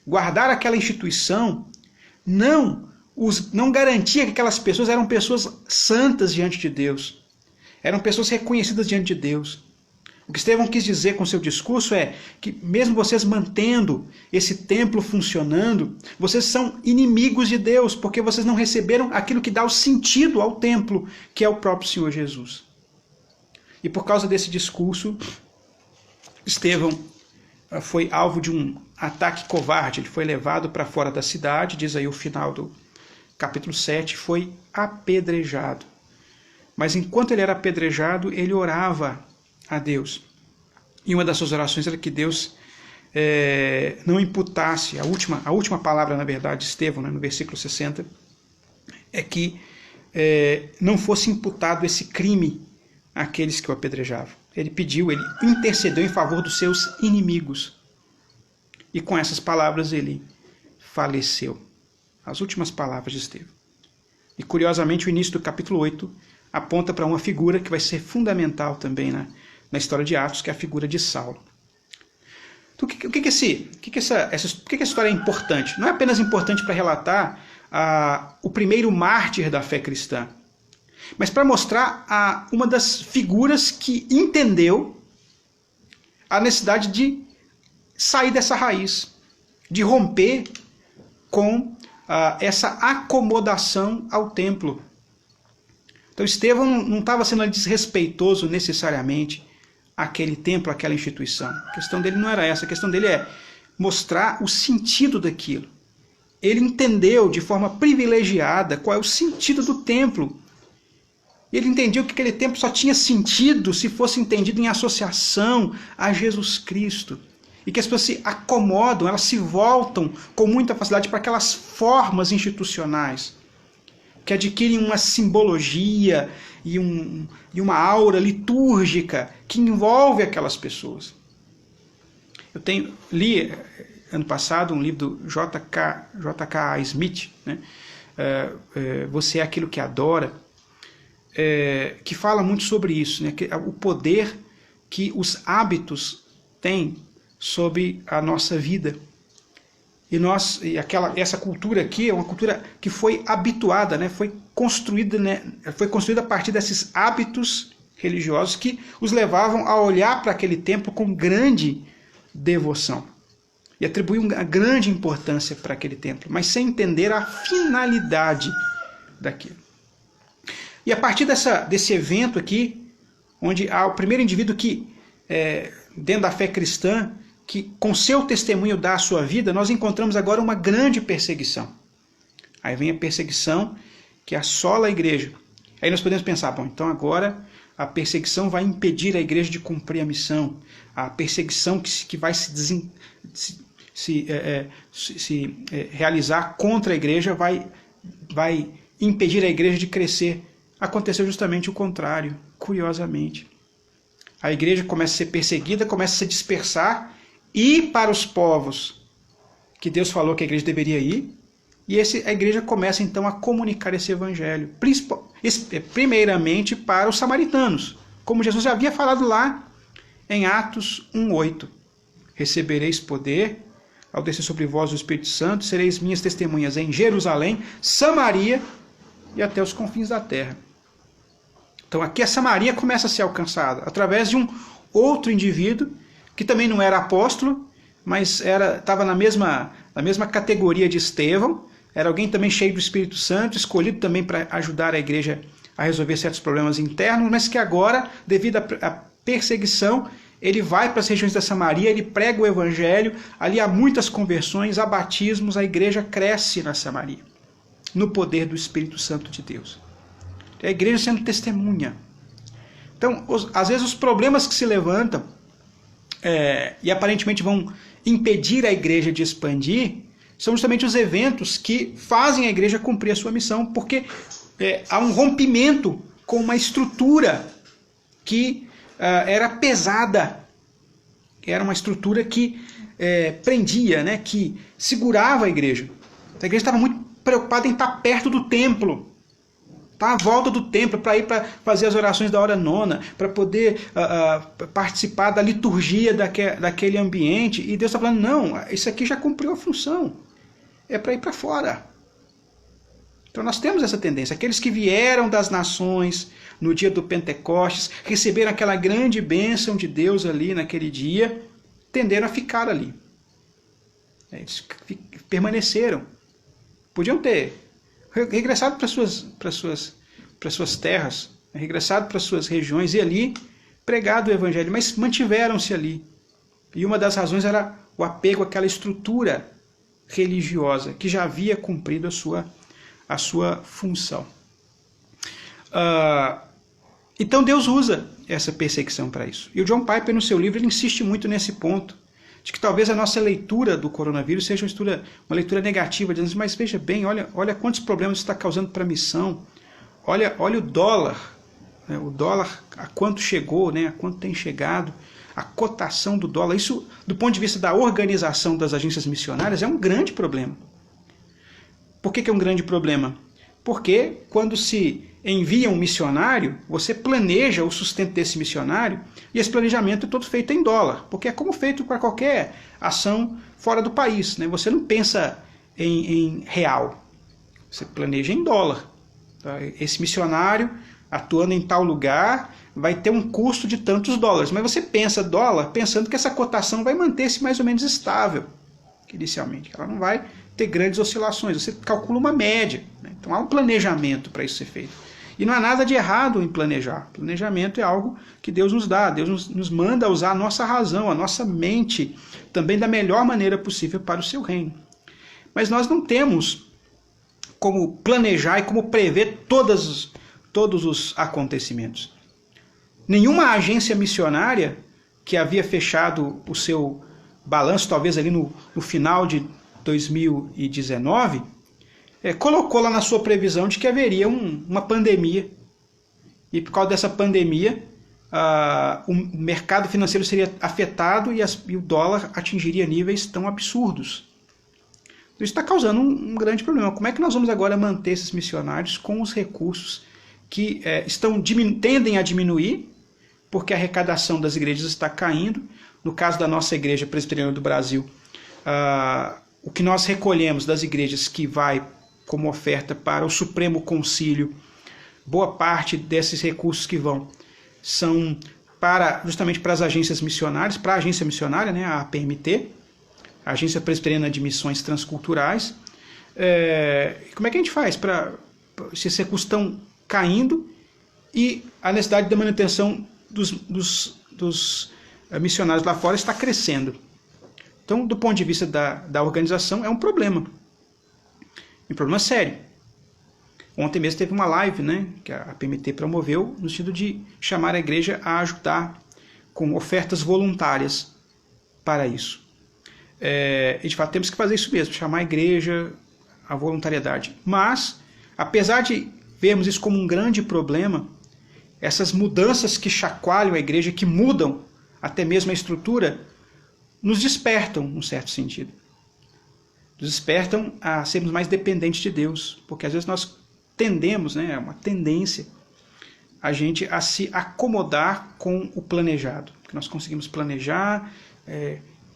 guardar aquela instituição, não garantia que aquelas pessoas eram pessoas santas diante de Deus, eram pessoas reconhecidas diante de Deus. O que Estevão quis dizer com seu discurso é que mesmo vocês mantendo esse templo funcionando, vocês são inimigos de Deus, porque vocês não receberam aquilo que dá o sentido ao templo, que é o próprio Senhor Jesus. E por causa desse discurso, Estevão foi alvo de um ataque covarde. Ele foi levado para fora da cidade, diz aí o final do capítulo 7, foi apedrejado. Mas enquanto ele era apedrejado, ele orava a Deus. E uma das suas orações era que Deus não imputasse, a última palavra, na verdade, de Estevão, né, no versículo 60, é que não fosse imputado esse crime àqueles que o apedrejavam. Ele pediu, ele intercedeu em favor dos seus inimigos. E com essas palavras ele faleceu. As últimas palavras de Estevão. E curiosamente o início do capítulo 8 aponta para uma figura que vai ser fundamental também na história de Atos, que é a figura de Saulo. Então, o que essa história é importante? Não é apenas importante para relatar o primeiro mártir da fé cristã, mas para mostrar uma das figuras que entendeu a necessidade de sair dessa raiz, de romper com essa acomodação ao templo. Então Estevão não estava sendo desrespeitoso necessariamente àquele templo, àquela instituição. A questão dele não era essa, a questão dele é mostrar o sentido daquilo. Ele entendeu de forma privilegiada qual é o sentido do templo. Ele entendeu que aquele templo só tinha sentido se fosse entendido em associação a Jesus Cristo. E que as pessoas se acomodam, elas se voltam com muita facilidade para aquelas formas institucionais que adquirem uma simbologia e uma aura litúrgica que envolve aquelas pessoas. Eu li ano passado um livro do J.K. Smith, né? Você é aquilo que adora, que fala muito sobre isso, né? O poder que os hábitos têm sobre a nossa vida. Essa cultura aqui é uma cultura que foi habituada, né? Foi construída a partir desses hábitos religiosos que os levavam a olhar para aquele templo com grande devoção e atribuir uma grande importância para aquele templo, mas sem entender a finalidade daquilo. E a partir desse evento aqui, onde há o primeiro indivíduo que, dentro da fé cristã, que com seu testemunho dá a sua vida, nós encontramos agora uma grande perseguição. Aí vem a perseguição que assola a igreja. Aí nós podemos pensar, bom, então agora a perseguição vai impedir a igreja de cumprir a missão. A perseguição que vai se realizar contra a igreja vai impedir a igreja de crescer. Aconteceu justamente o contrário, curiosamente. A igreja começa a ser perseguida, começa a se dispersar, e para os povos que Deus falou que a igreja deveria ir, e a igreja começa então a comunicar esse evangelho, primeiramente para os samaritanos, como Jesus já havia falado lá em Atos 1:8. Recebereis poder ao descer sobre vós o Espírito Santo, sereis minhas testemunhas em Jerusalém, Samaria e até os confins da terra. Então aqui a Samaria começa a ser alcançada através de um outro indivíduo que também não era apóstolo, mas estava na mesma categoria de Estevão, era alguém também cheio do Espírito Santo, escolhido também para ajudar a igreja a resolver certos problemas internos, mas que agora, devido à perseguição, ele vai para as regiões da Samaria, ele prega o evangelho, ali há muitas conversões, há batismos, a igreja cresce na Samaria, no poder do Espírito Santo de Deus. É a igreja sendo testemunha. Então, às vezes os problemas que se levantam e aparentemente vão impedir a igreja de expandir são justamente os eventos que fazem a igreja cumprir a sua missão, porque há um rompimento com uma estrutura que era pesada, era uma estrutura que prendia, né, que segurava a igreja. A igreja estava muito preocupada em estar perto do templo, tá? À volta do templo, para ir para fazer as orações da hora nona, para poder participar da liturgia daquele ambiente. E Deus está falando, não, isso aqui já cumpriu a função, é para ir para fora. Então nós temos essa tendência. Aqueles que vieram das nações no dia do Pentecostes, receberam aquela grande bênção de Deus ali naquele dia, tenderam a ficar ali. Eles permaneceram. Podiam ter regressado para suas terras, regressado para suas regiões e ali pregado o evangelho, mas mantiveram-se ali. E uma das razões era o apego àquela estrutura religiosa que já havia cumprido a sua função. Então Deus usa essa perseguição para isso. E o John Piper, no seu livro, ele insiste muito nesse ponto, de que talvez a nossa leitura do coronavírus seja uma leitura negativa, dizendo assim, mas veja bem, olha quantos problemas está causando para a missão, olha o dólar, né, o dólar a quanto chegou, né, a quanto tem chegado, a cotação do dólar. Isso, do ponto de vista da organização das agências missionárias, é um grande problema. Por que é um grande problema? Porque quando se envia um missionário, você planeja o sustento desse missionário e esse planejamento é todo feito em dólar, porque é como feito para qualquer ação fora do país, né? Você não pensa em real, você planeja em dólar. Esse missionário atuando em tal lugar vai ter um custo de tantos dólares, mas você pensa dólar pensando que essa cotação vai manter-se mais ou menos estável inicialmente, ela não vai ter grandes oscilações, você calcula uma média, né? Então há um planejamento para isso ser feito. E não há nada de errado em planejar. Planejamento é algo que Deus nos dá. Deus nos manda usar a nossa razão, a nossa mente, também da melhor maneira possível para o seu reino. Mas nós não temos como planejar e como prever todos os acontecimentos. Nenhuma agência missionária que havia fechado o seu balanço, talvez ali no final de 2019, colocou lá na sua previsão de que haveria uma pandemia. E por causa dessa pandemia, o mercado financeiro seria afetado e o dólar atingiria níveis tão absurdos. Isso está causando um grande problema. Como é que nós vamos agora manter esses missionários com os recursos que tendem a diminuir, porque a arrecadação das igrejas está caindo? No caso da nossa Igreja Presbiteriana do Brasil, o que nós recolhemos das igrejas que vai como oferta para o Supremo Concílio, boa parte desses recursos que vão são justamente para as agências missionárias, para a agência missionária, né, a APMT, a Agência Presbiteriana de Missões Transculturais. Como é que a gente faz para esses recursos estão caindo e a necessidade da manutenção dos missionários lá fora está crescendo? Então, do ponto de vista da organização, é um problema. Um problema sério. Ontem mesmo teve uma live, né, que a PMT promoveu, no sentido de chamar a igreja a ajudar com ofertas voluntárias para isso. E de fato temos que fazer isso mesmo, chamar a igreja à voluntariedade. Mas, apesar de vermos isso como um grande problema, essas mudanças que chacoalham a igreja, que mudam até mesmo a estrutura, nos despertam, num certo sentido. Nos despertam a sermos mais dependentes de Deus, porque às vezes nós tendemos, né, é uma tendência, a gente a se acomodar com o planejado. Que nós conseguimos planejar,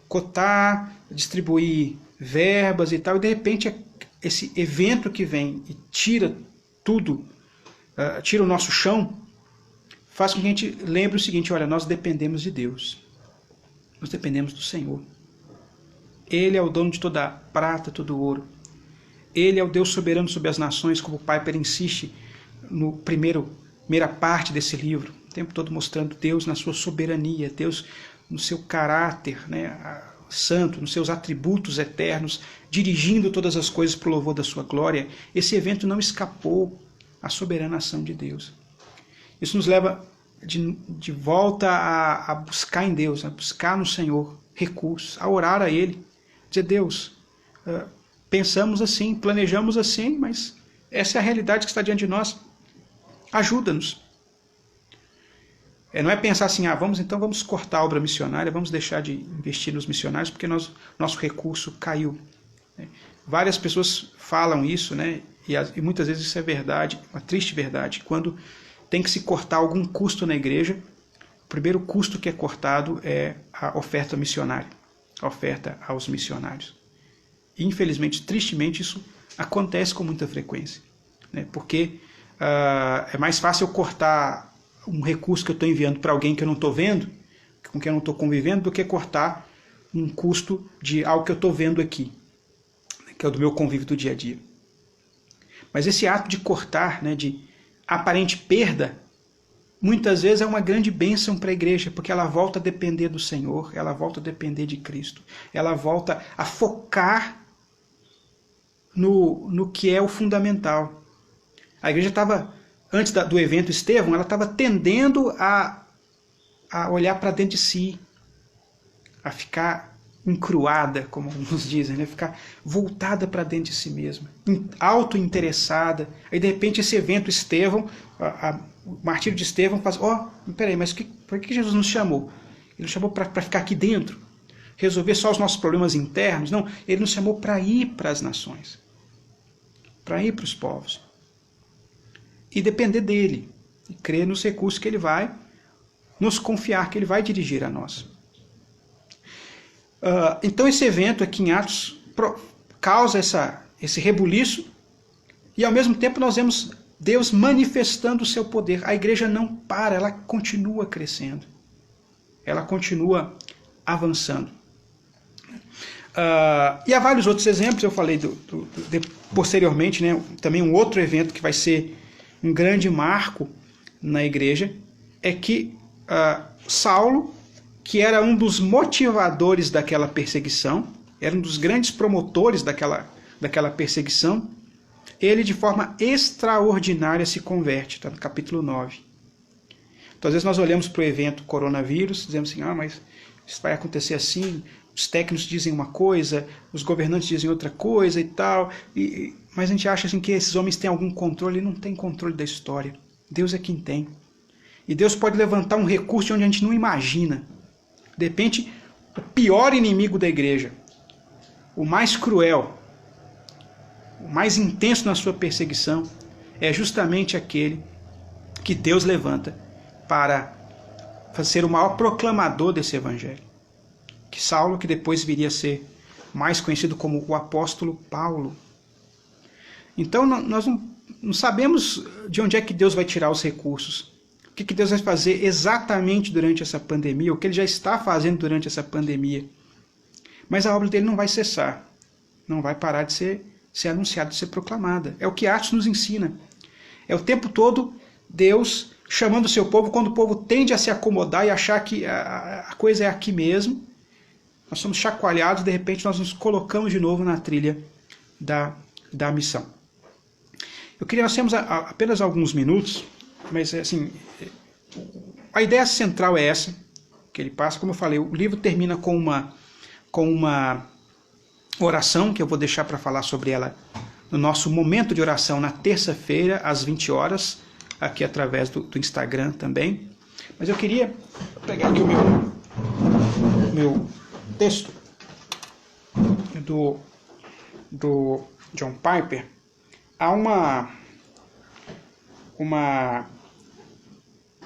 cotar, distribuir verbas e tal, e de repente esse evento que vem e tira tudo, tira o nosso chão, faz com que a gente lembre o seguinte: olha, nós dependemos de Deus. Nós dependemos do Senhor. Ele é o dono de toda a prata, todo o ouro. Ele é o Deus soberano sobre as nações, como o Piper insiste no primeira parte desse livro, o tempo todo mostrando Deus na sua soberania, Deus no seu caráter, né, santo, nos seus atributos eternos, dirigindo todas as coisas para o louvor da sua glória. Esse evento não escapou a soberana ação de Deus. Isso nos leva de volta a buscar em Deus, a buscar no Senhor recursos, a orar a Ele, dizer: Deus, pensamos assim, planejamos assim, mas essa é a realidade que está diante de nós. Ajuda-nos. Não é pensar assim: vamos cortar a obra missionária, vamos deixar de investir nos missionários porque nosso recurso caiu. Várias pessoas falam isso, né? E muitas vezes isso é verdade, uma triste verdade. Quando tem que se cortar algum custo na igreja, o primeiro custo que é cortado é a oferta missionária, a oferta aos missionários. E, infelizmente, tristemente, isso acontece com muita frequência, né? Porque é mais fácil eu cortar um recurso que eu estou enviando para alguém que eu não estou vendo, com quem eu não estou convivendo, do que cortar um custo de algo que eu estou vendo aqui, que é o do meu convívio do dia a dia. Mas esse ato de cortar, né, de aparente perda, muitas vezes é uma grande bênção para a igreja, porque ela volta a depender do Senhor, ela volta a depender de Cristo, ela volta a focar no que é o fundamental. A igreja estava, antes do evento Estevão, ela estava tendendo a olhar para dentro de si, a ficar encruada, como nos dizem, né? Ficar voltada para dentro de si mesma, auto-interessada. Aí, de repente, esse evento Estevão, o martírio de Estevão, faz: peraí, mas por que Jesus nos chamou? Ele nos chamou para ficar aqui dentro, resolver só os nossos problemas internos? Não, ele nos chamou para ir para as nações, para ir para os povos, e depender dele, e crer nos recursos que ele vai nos confiar, que ele vai dirigir a nós. Então esse evento aqui em Atos causa esse rebuliço, e ao mesmo tempo nós vemos Deus manifestando o seu poder. A igreja não para, ela continua crescendo, ela continua avançando. E há vários outros exemplos, eu falei posteriormente, né, também um outro evento que vai ser um grande marco na igreja, é que Saulo, que era um dos motivadores daquela perseguição, era um dos grandes promotores daquela perseguição, ele de forma extraordinária se converte, está no capítulo 9. Então, às vezes nós olhamos para o evento coronavírus, dizemos assim: mas isso vai acontecer assim, os técnicos dizem uma coisa, os governantes dizem outra coisa e tal, mas a gente acha assim que esses homens têm algum controle. Não tem controle da história, Deus é quem tem. E Deus pode levantar um recurso de onde a gente não imagina. De repente, o pior inimigo da igreja, o mais cruel, o mais intenso na sua perseguição, é justamente aquele que Deus levanta para ser o maior proclamador desse evangelho. Que Saulo, que depois viria a ser mais conhecido como o apóstolo Paulo. Então nós não sabemos de onde é que Deus vai tirar os recursos. O que Deus vai fazer exatamente durante essa pandemia, o que Ele já está fazendo durante essa pandemia. Mas a obra dele não vai cessar, não vai parar de ser anunciada, de ser proclamada. É o que Atos nos ensina. É o tempo todo Deus chamando o seu povo, quando o povo tende a se acomodar e achar que a coisa é aqui mesmo, nós somos chacoalhados, de repente nós nos colocamos de novo na trilha da missão. Nós temos apenas alguns minutos, mas assim, a ideia central é essa que ele passa. Como eu falei, o livro termina com uma oração que eu vou deixar para falar sobre ela no nosso momento de oração na terça-feira às 20 horas, aqui através do Instagram também. Mas eu queria pegar aqui o meu texto do John Piper. Há uma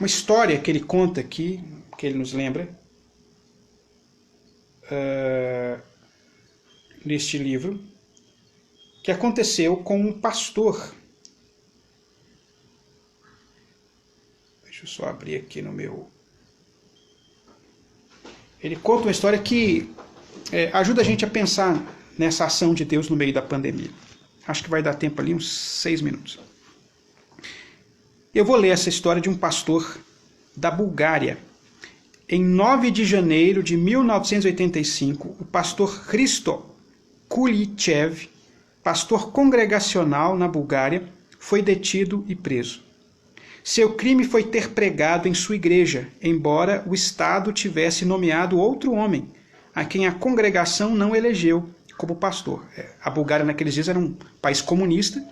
história que ele conta aqui, que ele nos lembra, neste livro, que aconteceu com um pastor. Deixa eu só abrir aqui no meu... Ele conta uma história que ajuda a gente a pensar nessa ação de Deus no meio da pandemia. Acho que vai dar tempo ali, uns 6 minutos. Eu vou ler essa história de um pastor da Bulgária. Em 9 de janeiro de 1985, o pastor Hristo Kulichev, pastor congregacional na Bulgária, foi detido e preso. Seu crime foi ter pregado em sua igreja, embora o Estado tivesse nomeado outro homem, a quem a congregação não elegeu como pastor. A Bulgária naqueles dias era um país comunista,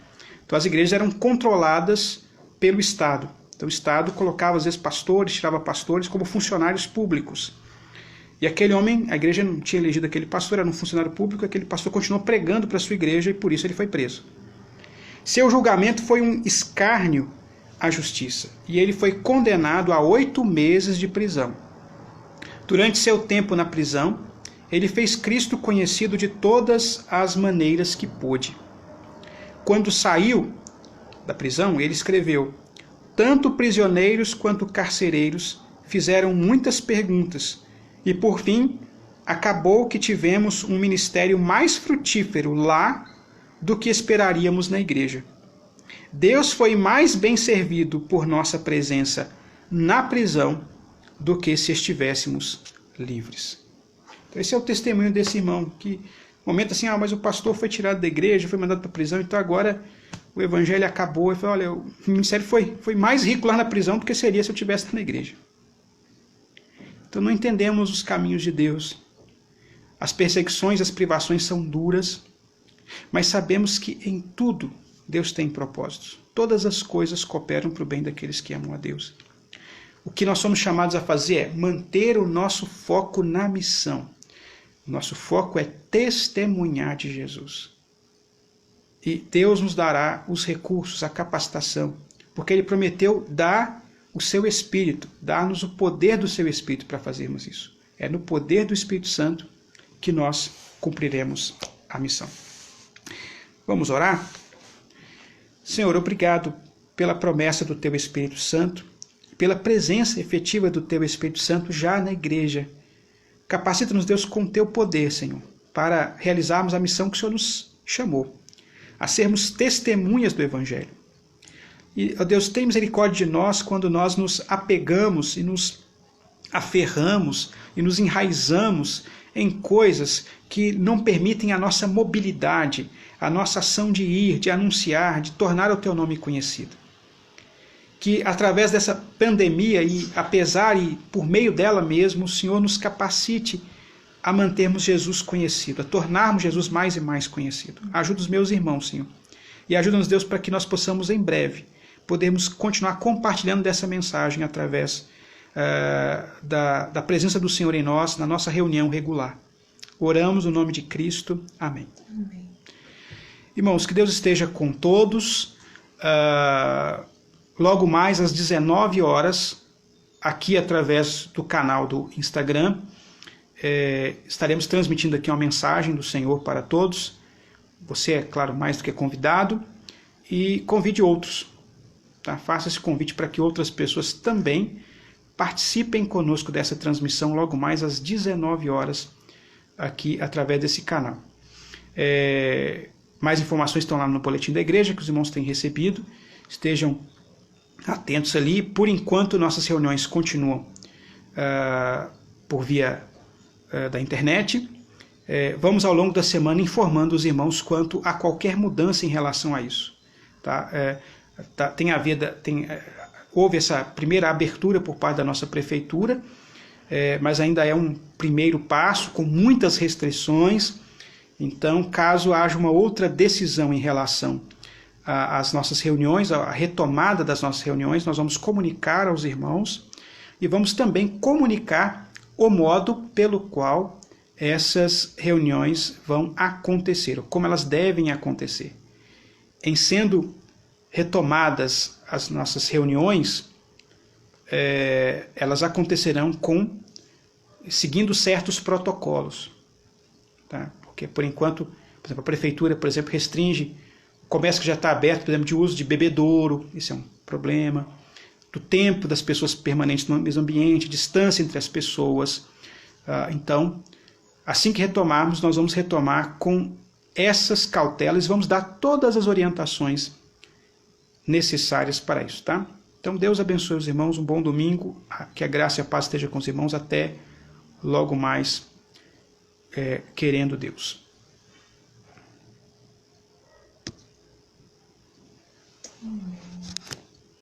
então as igrejas eram controladas pelo Estado. Então o Estado colocava às vezes pastores, tirava pastores como funcionários públicos. E aquele homem, a igreja não tinha elegido aquele pastor, era um funcionário público, aquele pastor continuou pregando para a sua igreja e por isso ele foi preso. Seu julgamento foi um escárnio à justiça e ele foi condenado a 8 meses de prisão. Durante seu tempo na prisão, ele fez Cristo conhecido de todas as maneiras que pôde. Quando saiu da prisão, ele escreveu: tanto prisioneiros quanto carcereiros fizeram muitas perguntas, e por fim, acabou que tivemos um ministério mais frutífero lá do que esperaríamos na igreja. Deus foi mais bem servido por nossa presença na prisão do que se estivéssemos livres. Então, esse é o testemunho desse irmão, que momento assim, mas o pastor foi tirado da igreja, foi mandado para a prisão, então agora o evangelho acabou. Ele falou, olha, o ministério foi mais rico lá na prisão do que seria se eu estivesse na igreja. Então não entendemos os caminhos de Deus. As perseguições, as privações são duras, mas sabemos que em tudo Deus tem propósitos. Todas as coisas cooperam para o bem daqueles que amam a Deus. O que nós somos chamados a fazer é manter o nosso foco na missão. O nosso foco é testemunhar de Jesus. E Deus nos dará os recursos, a capacitação, porque Ele prometeu dar o seu Espírito, dar-nos o poder do seu Espírito para fazermos isso. É no poder do Espírito Santo que nós cumpriremos a missão. Vamos orar? Senhor, obrigado pela promessa do Teu Espírito Santo, pela presença efetiva do Teu Espírito Santo já na igreja. Capacita-nos, Deus, com Teu poder, Senhor, para realizarmos a missão que o Senhor nos chamou, a sermos testemunhas do Evangelho. E, ó Deus, tem misericórdia de nós quando nós nos apegamos e nos aferramos e nos enraizamos em coisas que não permitem a nossa mobilidade, a nossa ação de ir, de anunciar, de tornar o Teu nome conhecido. Que através dessa pandemia e apesar e por meio dela mesmo, o Senhor nos capacite a mantermos Jesus conhecido, a tornarmos Jesus mais e mais conhecido. Ajuda os meus irmãos, Senhor. E ajuda-nos, Deus, para que nós possamos em breve podermos continuar compartilhando dessa mensagem através da presença do Senhor em nós, na nossa reunião regular. Oramos no nome de Cristo. Amém. Amém. Irmãos, que Deus esteja com todos. Logo mais às 19 horas, aqui através do canal do Instagram, estaremos transmitindo aqui uma mensagem do Senhor para todos. Você é, claro, mais do que convidado. E convide outros. Tá? Faça esse convite para que outras pessoas também participem conosco dessa transmissão logo mais às 19 horas, aqui através desse canal. Mais informações estão lá no boletim da igreja que os irmãos têm recebido. Estejam atentos ali. Por enquanto, nossas reuniões continuam por via da internet. Vamos ao longo da semana informando os irmãos quanto a qualquer mudança em relação a isso. Tá? Houve essa primeira abertura por parte da nossa prefeitura, mas ainda é um primeiro passo com muitas restrições. Então, caso haja uma outra decisão em relação às nossas reuniões, a retomada das nossas reuniões, nós vamos comunicar aos irmãos e vamos também comunicar o modo pelo qual essas reuniões vão acontecer, ou como elas devem acontecer. Em sendo retomadas as nossas reuniões, elas acontecerão seguindo certos protocolos. Tá? Porque, por enquanto, por exemplo, a prefeitura, por exemplo, restringe o comércio que já está aberto, por exemplo, de uso de bebedouro, isso é um problema, do tempo das pessoas permanentes no mesmo ambiente, distância entre as pessoas. Então, assim que retomarmos, nós vamos retomar com essas cautelas e vamos dar todas as orientações necessárias para isso, tá? Então, Deus abençoe os irmãos, um bom domingo, que a graça e a paz esteja com os irmãos até logo mais, querendo Deus. Amém.